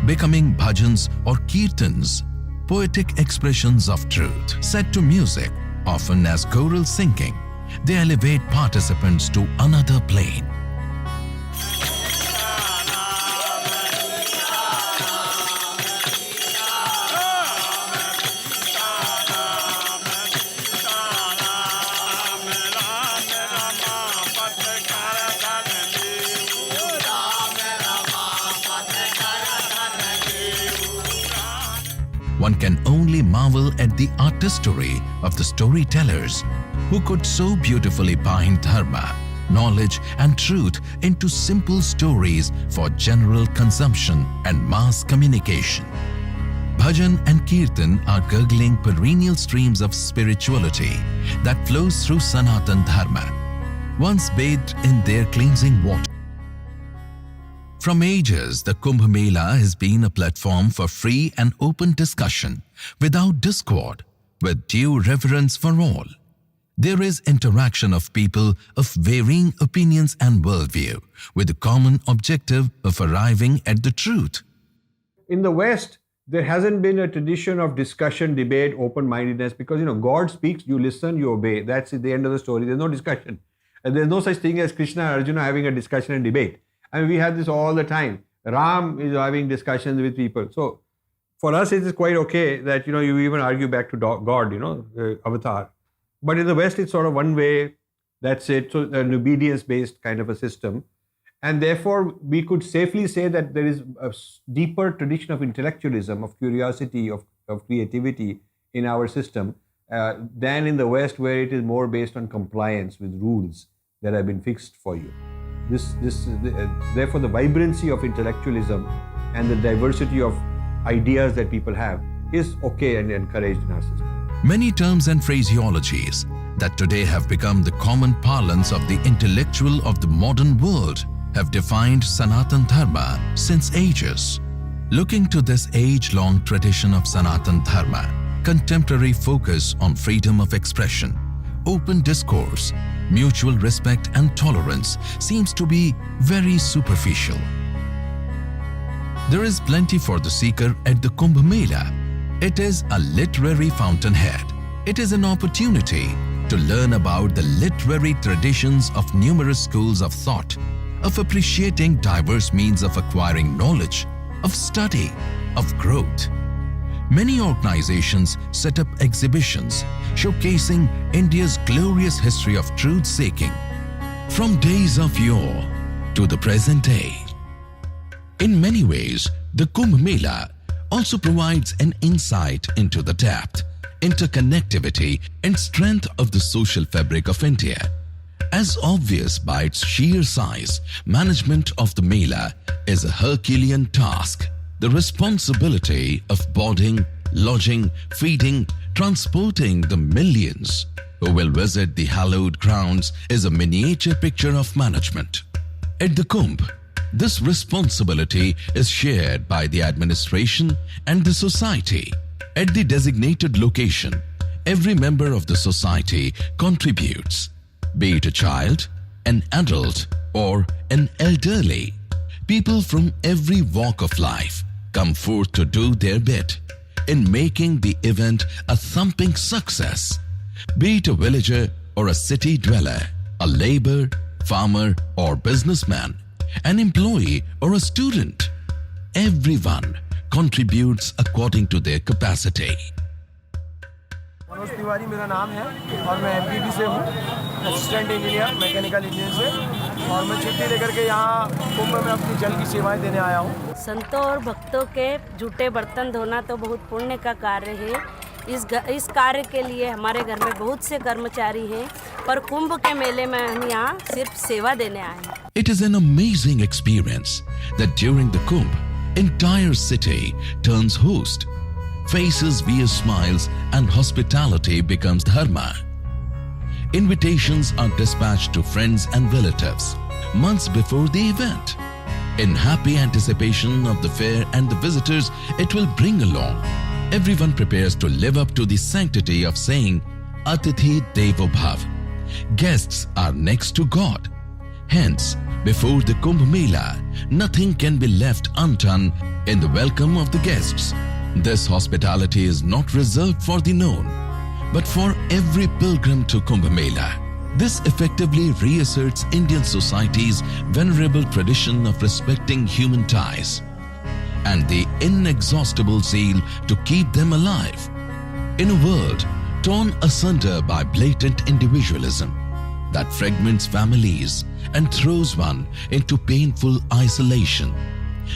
becoming bhajans or kirtans, poetic expressions of truth. Set to music, often as choral singing, they elevate participants to another plane. One can only marvel at the artistry of the storytellers who could so beautifully bind dharma, knowledge and truth into simple stories for general consumption and mass communication. Bhajan and Kirtan are gurgling perennial streams of spirituality that flows through Sanatan Dharma, once bathed in their cleansing water. From ages, the Kumbh Mela has been a platform for free and open discussion, without discord, with due reverence for all. There is interaction of people of varying opinions and worldview, with the common objective of arriving at the truth. In the West, there hasn't been a tradition of discussion, debate, open-mindedness, because God speaks, you listen, you obey. That's the end of the story. There's no discussion. And there's no such thing as Krishna and Arjuna having a discussion and debate. I mean, we have this all the time. Ram is having discussions with people. So for us, it is quite okay that, you even argue back to God, avatar. But in the West, it's sort of one way, that's it. So an obedience-based kind of a system. And therefore, we could safely say that there is a deeper tradition of intellectualism, of curiosity, of creativity in our system than in the West, where it is more based on compliance with rules that have been fixed for you. Therefore, the vibrancy of intellectualism and the diversity of ideas that people have is okay and encouraged in our system. Many terms and phraseologies that today have become the common parlance of the intellectual of the modern world have defined Sanatan Dharma since ages. Looking to this age-long tradition of Sanatan Dharma, contemporary focus on freedom of expression, open discourse, mutual respect and tolerance seems to be very superficial. There is plenty for the seeker at the Kumbh Mela. It is a literary fountainhead. It is an opportunity to learn about the literary traditions of numerous schools of thought, of appreciating diverse means of acquiring knowledge, of study, of growth. Many organizations set up exhibitions showcasing India's glorious history of truth-seeking, from days of yore to the present day. In many ways, the Kumbh Mela also provides an insight into the depth, interconnectivity, and strength of the social fabric of India. As obvious by its sheer size, management of the Mela is a Herculean task. The responsibility of boarding, lodging, feeding, transporting the millions who will visit the hallowed grounds is a miniature picture of management. At the Kumbh, this responsibility is shared by the administration and the society. At the designated location, every member of the society contributes, be it a child, an adult, or an elderly. People from every walk of life come forth to do their bit in making the event a thumping success. Be it a villager or a city dweller, a labor, farmer or businessman, an employee or a student, everyone contributes according to their capacity. Manoj Tiwari मेरा नाम है और मैं MPB से हूँ, assistant engineer mechanical engineer से, और मैं छुट्टी लेकर के यहाँ कुंभ में अपनी जल की सेवाएं देने आया हूँ। संतों और भक्तों के जूठे बर्तन धोना तो बहुत पुण्य का कार्य है। इस कार्य के लिए हमारे घर में बहुत से कर्मचारी हैं, पर कुंभ के मेले में हम यहाँ सिर्फ सेवा देने आए हैं। It is an amazing experience that during the Kumbh, entire city turns host. Faces wear smiles and hospitality becomes dharma. Invitations are dispatched to friends and relatives months before the event. In happy anticipation of the fair and the visitors it will bring along, everyone prepares to live up to the sanctity of saying, Atithi Devo Bhav. Guests are next to God. Hence, before the Kumbh Mela, nothing can be left undone in the welcome of the guests. This hospitality is not reserved for the known, but for every pilgrim to Kumbh Mela. This effectively reasserts Indian society's venerable tradition of respecting human ties and the inexhaustible zeal to keep them alive. In a world torn asunder by blatant individualism that fragments families and throws one into painful isolation,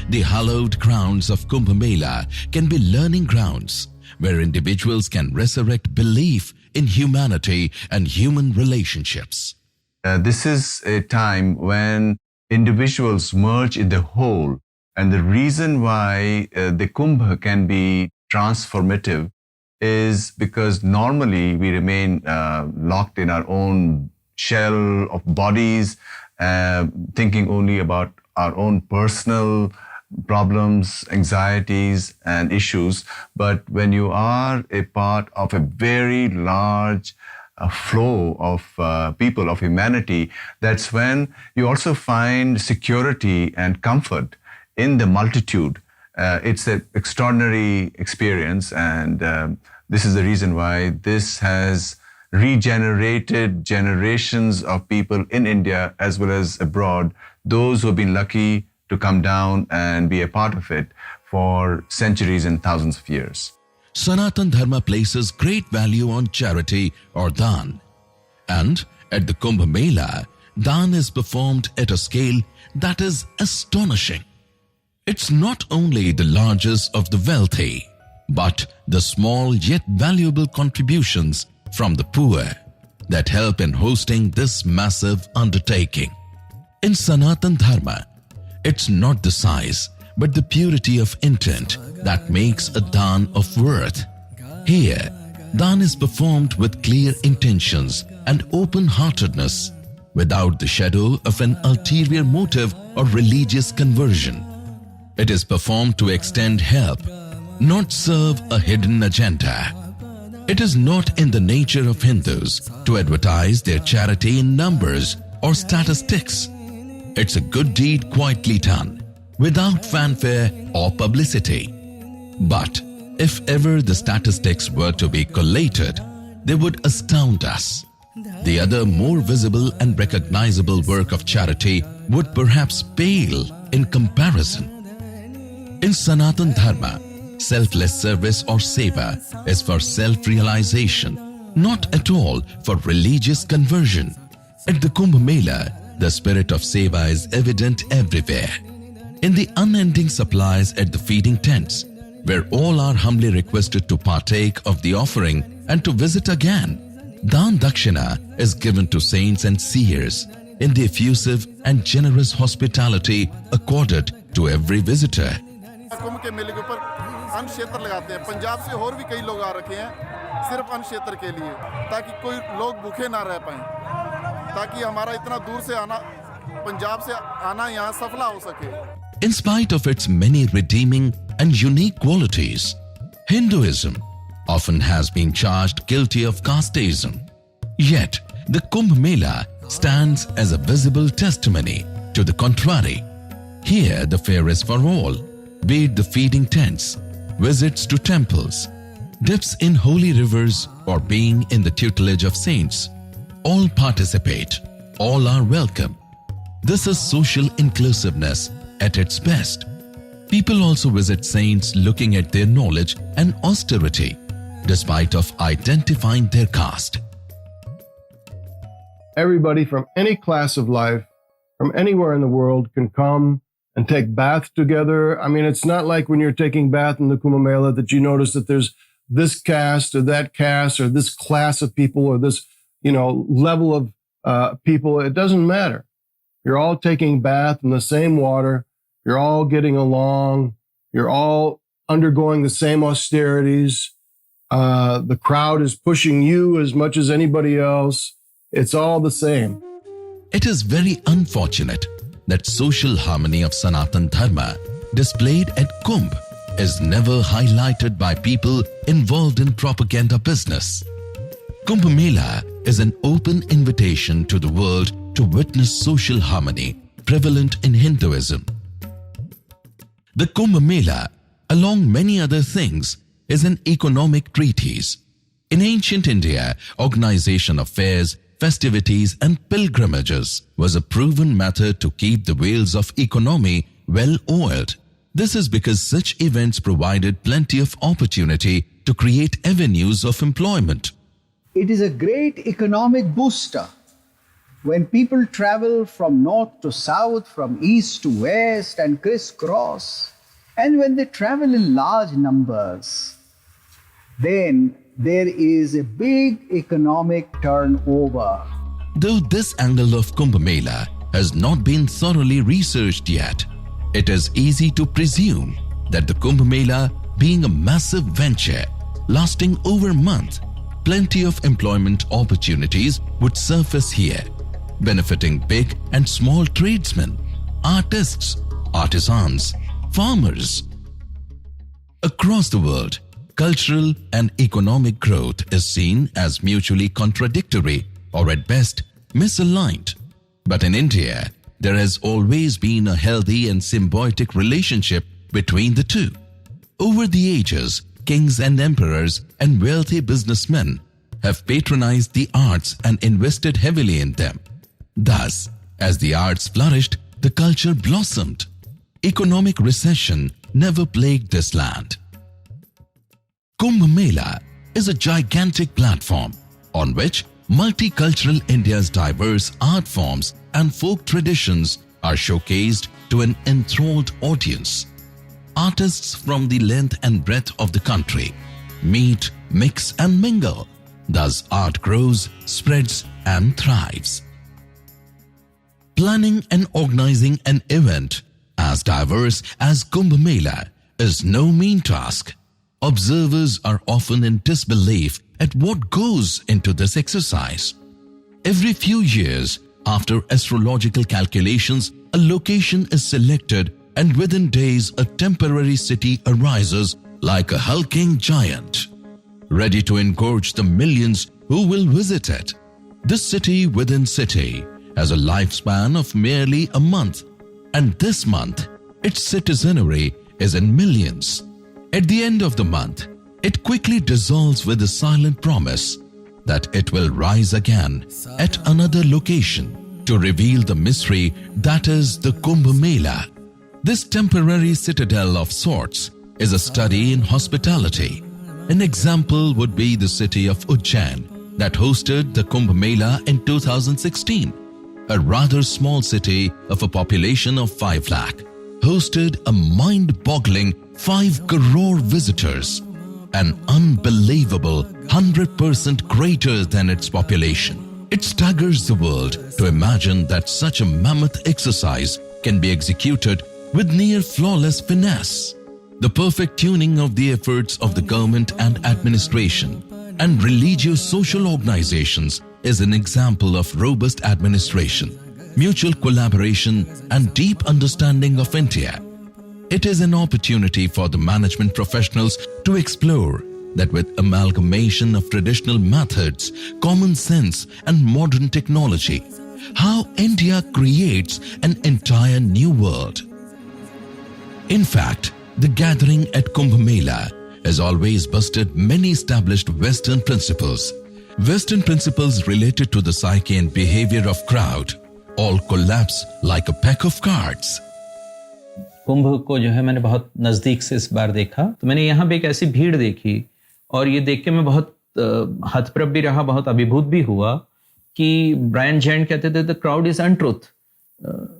the hallowed grounds of Kumbh Mela can be learning grounds where individuals can resurrect belief in humanity and human relationships. This is a time when individuals merge in the whole. And the reason why the Kumbh can be transformative is because normally we remain locked in our own shell of bodies, thinking only about our own personal problems, anxieties, and issues. But when you are a part of a very large flow of people, of humanity, that's when you also find security and comfort in the multitude. It's an extraordinary experience, and this is the reason why this has regenerated generations of people in India as well as abroad, those who have been lucky to come down and be a part of it for centuries and thousands of years. Sanatan Dharma places great value on charity or dhan. And at the Kumbh Mela, dhan is performed at a scale that is astonishing. It's not only the largest of the wealthy, but the small yet valuable contributions from the poor that help in hosting this massive undertaking. In Sanatan Dharma, it's not the size, but the purity of intent that makes a dhan of worth. Here, dhan is performed with clear intentions and open-heartedness, without the shadow of an ulterior motive or religious conversion. It is performed to extend help, not serve a hidden agenda. It is not in the nature of Hindus to advertise their charity in numbers or statistics. It's a good deed quietly done, without fanfare or publicity. But if ever the statistics were to be collated, they would astound us. The other more visible and recognizable work of charity would perhaps pale in comparison. In Sanatan Dharma, selfless service or seva is for self-realization, not at all for religious conversion. At the Kumbh Mela, the spirit of seva is evident everywhere. In the unending supplies at the feeding tents, where all are humbly requested to partake of the offering and to visit again, dhan dakshina is given to saints and seers in the effusive and generous hospitality accorded to every visitor. कुंभ के मेले के ऊपर अन्न क्षेत्र लगाते हैं। पंजाब से और भी कई लोग आ रखे हैं सिर्फ अन्न क्षेत्र के लिए, ताकि कोई लोग भूखे ना रह पाएं, ताकि हमारा इतना दूर से आना, पंजाब से आना यहाँ सफला हो सके। In spite of its many redeeming and unique qualities, Hinduism often has been charged guilty of casteism. Yet, the Kumbh Mela stands as a visible testimony to the contrary. Here, the fair is for all, be it the feeding tents, visits to temples, dips in holy rivers, or being in the tutelage of saints. All participate, all are welcome. This is social inclusiveness at its best. People also visit saints looking at their knowledge and austerity, despite of identifying their caste. Everybody from any class of life, from anywhere in the world, can come and take bath together. I mean, it's not like when you're taking bath in the Kumbh Mela that you notice that there's this caste or that caste or this class of people or this, level of people. It doesn't matter. You're all taking bath in the same water. You're all getting along. You're all undergoing the same austerities. The crowd is pushing you as much as anybody else. It's all the same. It is very unfortunate that social harmony of Sanatan Dharma displayed at Kumbh is never highlighted by people involved in propaganda business. Kumbh Mela is an open invitation to the world to witness social harmony prevalent in Hinduism. The Kumbh Mela, along many other things, is an economic treatise. In ancient India, organization of fairs, festivities and pilgrimages was a proven method to keep the wheels of economy well oiled. This is because such events provided plenty of opportunity to create avenues of employment. It is a great economic booster. When people travel from north to south, from east to west and crisscross, and when they travel in large numbers, then there is a big economic turnover. Though this angle of Kumbh Mela has not been thoroughly researched yet, it is easy to presume that the Kumbh Mela, being a massive venture lasting over a month, plenty of employment opportunities would surface here, benefiting big and small tradesmen, artists, artisans, farmers. Across the world, cultural and economic growth is seen as mutually contradictory or at best misaligned. But in India, there has always been a healthy and symbiotic relationship between the two. Over the ages, kings and emperors and wealthy businessmen have patronized the arts and invested heavily in them. Thus, as the arts flourished, the culture blossomed. Economic recession never plagued this land. Kumbh Mela is a gigantic platform on which multicultural India's diverse art forms and folk traditions are showcased to an enthralled audience. Artists from the length and breadth of the country meet, mix and mingle. Thus art grows, spreads and thrives. Planning and organizing an event as diverse as Kumbh Mela is no mean task. Observers are often in disbelief at what goes into this exercise. Every few years, after astrological calculations, a location is selected and within days a temporary city arises like a hulking giant, ready to engorge the millions who will visit it. This city within city has a lifespan of merely a month, and this month, its citizenry is in millions. At the end of the month, it quickly dissolves with a silent promise that it will rise again at another location to reveal the mystery that is the Kumbh Mela. This temporary citadel of sorts is a study in hospitality. An example would be the city of Ujjain that hosted the Kumbh Mela in 2016. A rather small city of a population of 5 lakh hosted a mind-boggling 5 crore visitors, an unbelievable 100% greater than its population. It staggers the world to imagine that such a mammoth exercise can be executed with near flawless finesse. the perfect tuning of the efforts of the government and administration and religious social organizations is an example of robust administration, mutual collaboration and deep understanding of India. It is an opportunity for the management professionals to explore that with amalgamation of traditional methods, common sense and modern technology, how India creates an entire new world. In fact, the gathering at Kumbh Mela has always busted many established Western principles. Western principles related to the psyche and behavior of crowd all collapse like a pack of cards. कुंभ को जो है मैंने बहुत नज़दीक से इस बार देखा, तो मैंने यहाँ पे एक ऐसी भीड़ देखी और ये देख के मैं बहुत हतप्रभ भी रहा, बहुत अभिभूत भी हुआ कि ब्रायन जैन कहते थे द क्राउड इज अनट्रूथ,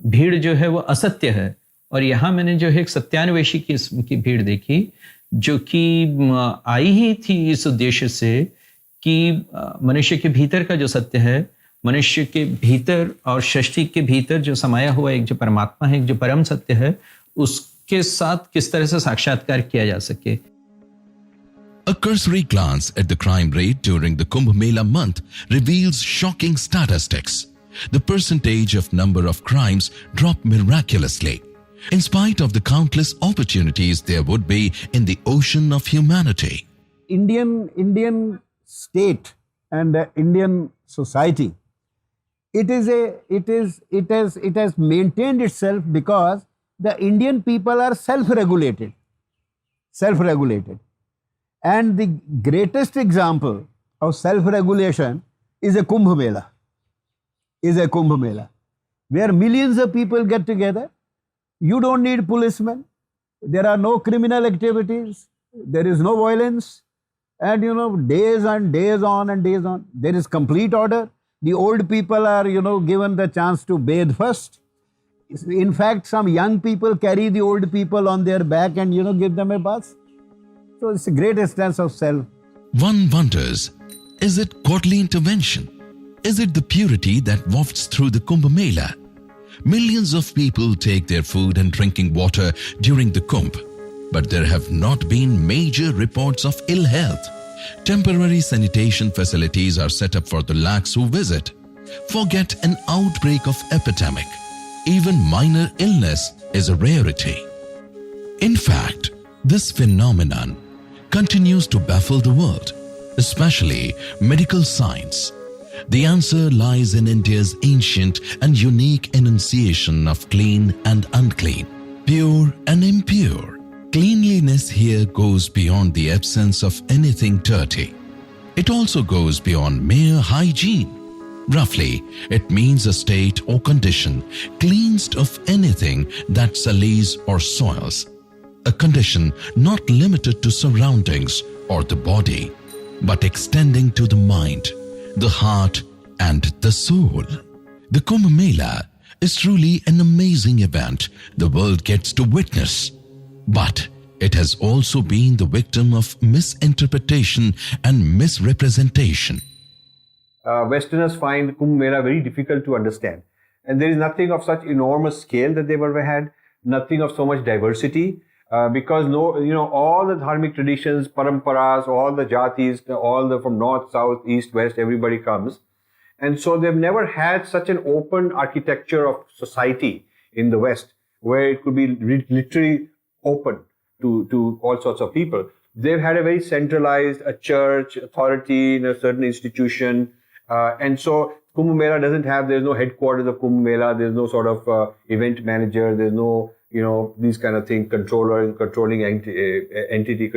भीड़ जो है वो असत्य है। और यहाँ मैंने जो है एक सत्यान्वेषी किस्म की भीड़ देखी जो कि आई ही थी इस उद्देश्य से कि मनुष्य के भीतर का जो सत्य है, मनुष्य के भीतर और सृष्टि के भीतर जो समाया हुआ एक जो परमात्मा है, एक जो परम सत्य है, उसके साथ किस तरह से साक्षात्कार किया जा सके। A cursory glance at the crime rate during the Kumbh Mela month reveals shocking statistics. The percentage of number of crimes dropped miraculously, in spite of the countless opportunities there would be in the ocean of humanity. Indian state and the Indian society, it has maintained itself because the Indian people are self-regulated. And the greatest example of self-regulation is a Kumbh Mela, where millions of people get together. You don't need policemen. There are no criminal activities. There is no violence. And, days and days on and days on. There is complete order. The old people are, given the chance to bathe first. In fact, some young people carry the old people on their back and, give them a bath. So it's a great instance of self. One wonders, is it godly intervention? Is it the purity that wafts through the Kumbh Mela? Millions of people take their food and drinking water during the Kumbh, but there have not been major reports of ill health. Temporary sanitation facilities are set up for the lakhs who visit. Forget an outbreak of epidemic. Even minor illness is a rarity. In fact, this phenomenon continues to baffle the world, especially medical science. The answer lies in India's ancient and unique enunciation of clean and unclean, pure and impure. Cleanliness here goes beyond the absence of anything dirty. It also goes beyond mere hygiene. Roughly, it means a state or condition cleansed of anything that sullies or soils. A condition not limited to surroundings or the body, but extending to the mind, the heart and the soul. The Kumbh Mela is truly an amazing event the world gets to witness. But it has also been the victim of misinterpretation and misrepresentation. Westerners find Kumbh Mela very difficult to understand. And there is nothing of such enormous scale that they've ever had, nothing of so much diversity. Because all the dharmic traditions, paramparas, all the jatis, from north, south, east, west, everybody comes. And so they've never had such an open architecture of society in the West, where it could be literally open to all sorts of people. They've had a very centralized, a church, authority in a certain institution. And so Kumbh Mela there's no headquarters of Kumbh Mela, there's no sort of event manager, there's no these kind of things, controller and controlling entity,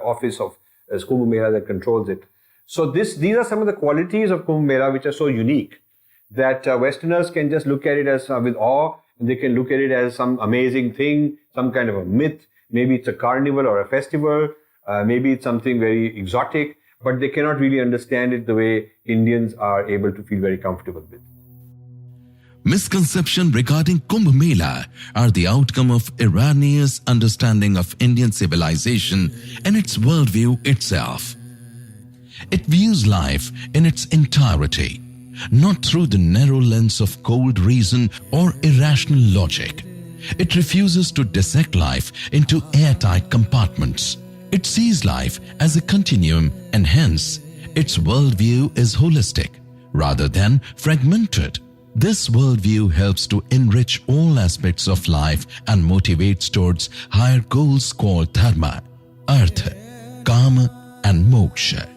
office of Kumbh Mela that controls it. So these are some of the qualities of Kumbh Mela which are so unique that Westerners can just look at it as with awe. They can look at it as some amazing thing, some kind of a myth. Maybe it's a carnival or a festival. Maybe it's something very exotic, but they cannot really understand it the way Indians are able to feel very comfortable with. Misconception regarding Kumbh Mela are the outcome of erroneous understanding of Indian civilization and its worldview itself. It views life in its entirety, not through the narrow lens of cold reason or irrational logic. It refuses to dissect life into airtight compartments. It sees life as a continuum, and hence its worldview is holistic rather than fragmented. This worldview helps to enrich all aspects of life and motivates towards higher goals called dharma, artha, kama and moksha.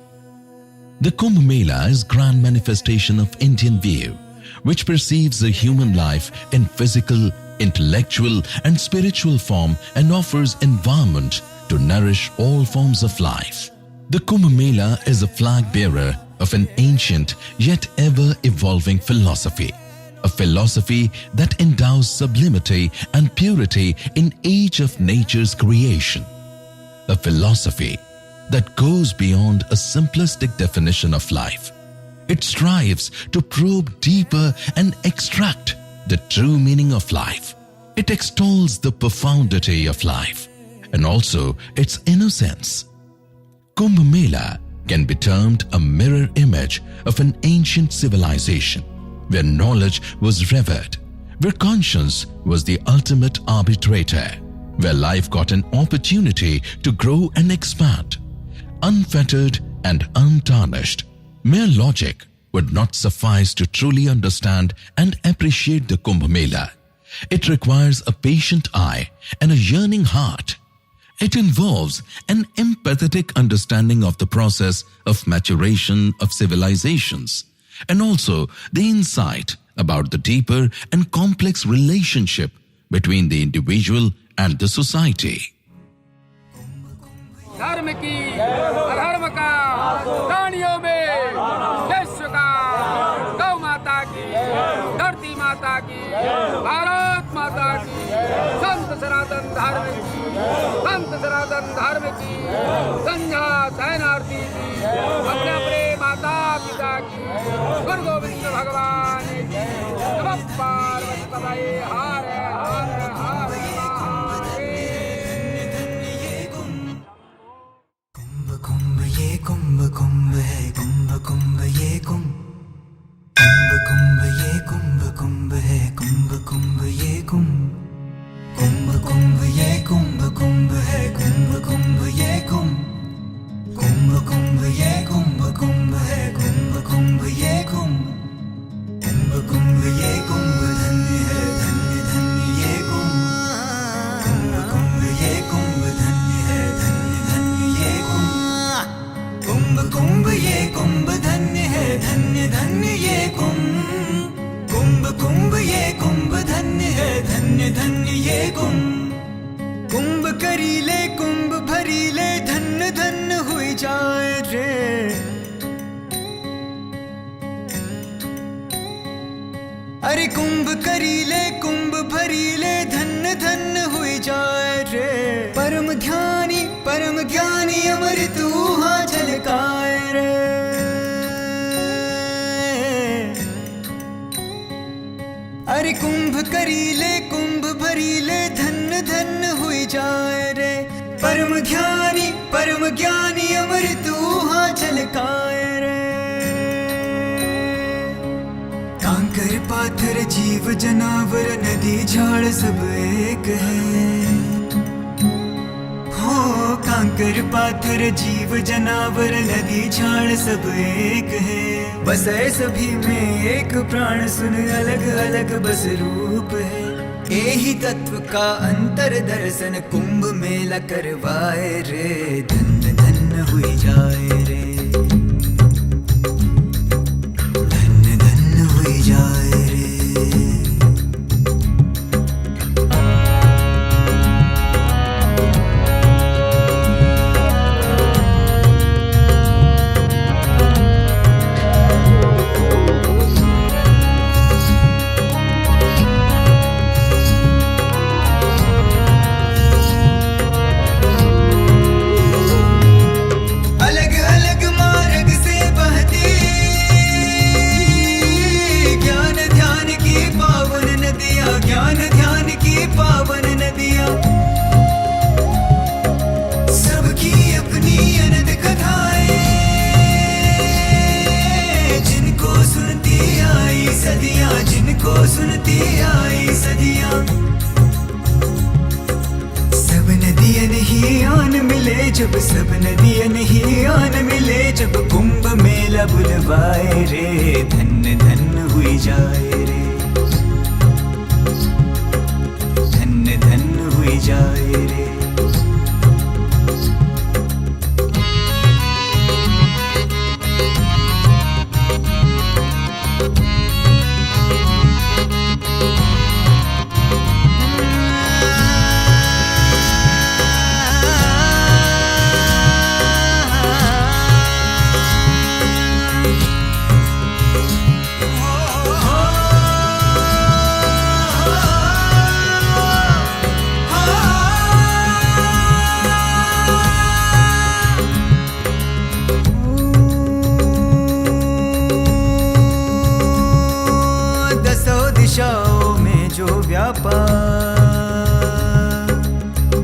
The Kumbh Mela is grand manifestation of Indian view, which perceives the human life in physical, intellectual and spiritual form and offers environment to nourish all forms of life. The Kumbh Mela is a flag bearer of an ancient yet ever evolving philosophy, a philosophy that endows sublimity and purity in age of nature's creation, a philosophy that goes beyond a simplistic definition of life. It strives to probe deeper and extract the true meaning of life. It extols the profundity of life and also its innocence. Kumbh Mela can be termed a mirror image of an ancient civilization where knowledge was revered, where conscience was the ultimate arbitrator, where life got an opportunity to grow and expand, unfettered and untarnished. Mere logic would not suffice to truly understand and appreciate the Kumbh Mela. It requires a patient eye and a yearning heart. It involves an empathetic understanding of the process of maturation of civilizations and also the insight about the deeper and complex relationship between the individual and the society. धर्म की अधर्म का प्राणियों में विश्व का गौ माता की धरती माता की भारत माता की संत सनातन धर्म की संत सनातन धर्म की संध्या शरणार्थी की अपने अपने माता पिता की गुरु गोविंद भगवान की नमः पार्वती पतये हर हर हर कुंभ ये कुंभ कुंभ है कुंभ कुंभ ये कुंभ कुंभ कुंभ ये कुंभ कुंभ है कुंभ कुंभ ये कुंभ कुंभ कुंभ ये कुंभ कुंभ है कुंभ कुंभ ये कुंभ कुंभ कुंभ ये कुंभ कुंभ है कुंभ कुंभ ये कुंभ कुंभ कुंभ ये कुंभ धन्य है धन्य धन्य ये कुंभ कुंभ कुंभ ये कुंभ धन्य है धन्य धन्य ये कुंभ कुंभ कुंभ ये कुंभ धन्य है धन्य धन्य ये कुंभ कुंभ कुंभ ये कुंभ धन्य है धन्य धन्य ये कुंभ कुंभ करीले कुंभ भरीले धन्य धन्य हुई जाए रे अरे कुंभ करीले कुंभ भरीले धन्य धन्य हुई जाए रे परम ज्ञानी अमृत ऊहा झलकाए रे अरे कुंभ करीले कुंभ भरीले धन्य धन्य हुई जाए रे परम ज्ञानी अमृत ऊहा झलकाए रे कांकर पाथर जीव जनावर नदी झाड़ सब एक है हो कांकर पाथर जीव जनावर नदी झाड़ सब एक है बस सभी में एक प्राण सुन अलग अलग बस रूप है यही तत्व का अंतर दर्शन कुंभ मेला करवाए रे धन्य धन्य हुई जाए रे धन्य धन्य हुई जाए रे अलग अलग मार्ग मिले जब सब नदियन ही आन मिले जब कुंभ मेला बुलवाए रे धन्य धन्य हुई जाए रे धन्य धन्य हुई जाए रे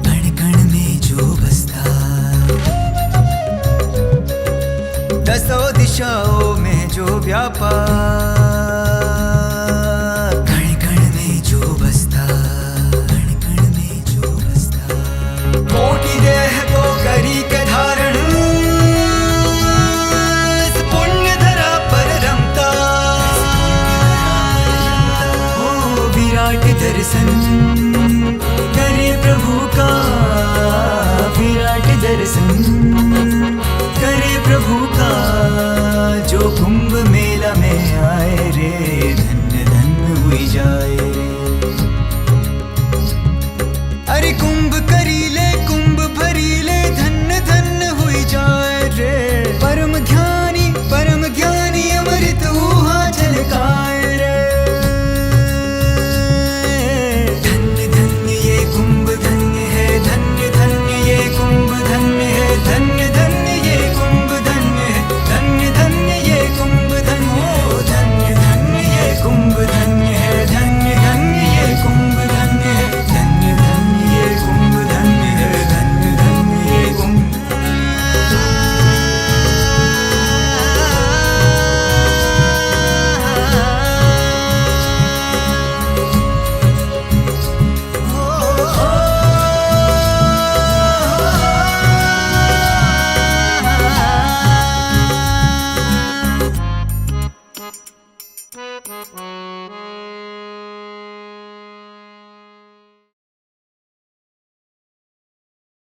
कण कण में जो बसता दसों दिशाओं में जो व्यापार कण कण में जो बसता कण कण में जो बसता कोटि देह को करी के धारण पुण्य धरा पर रमता हो विराट दर्शन करे प्रभु का विराट दर्शन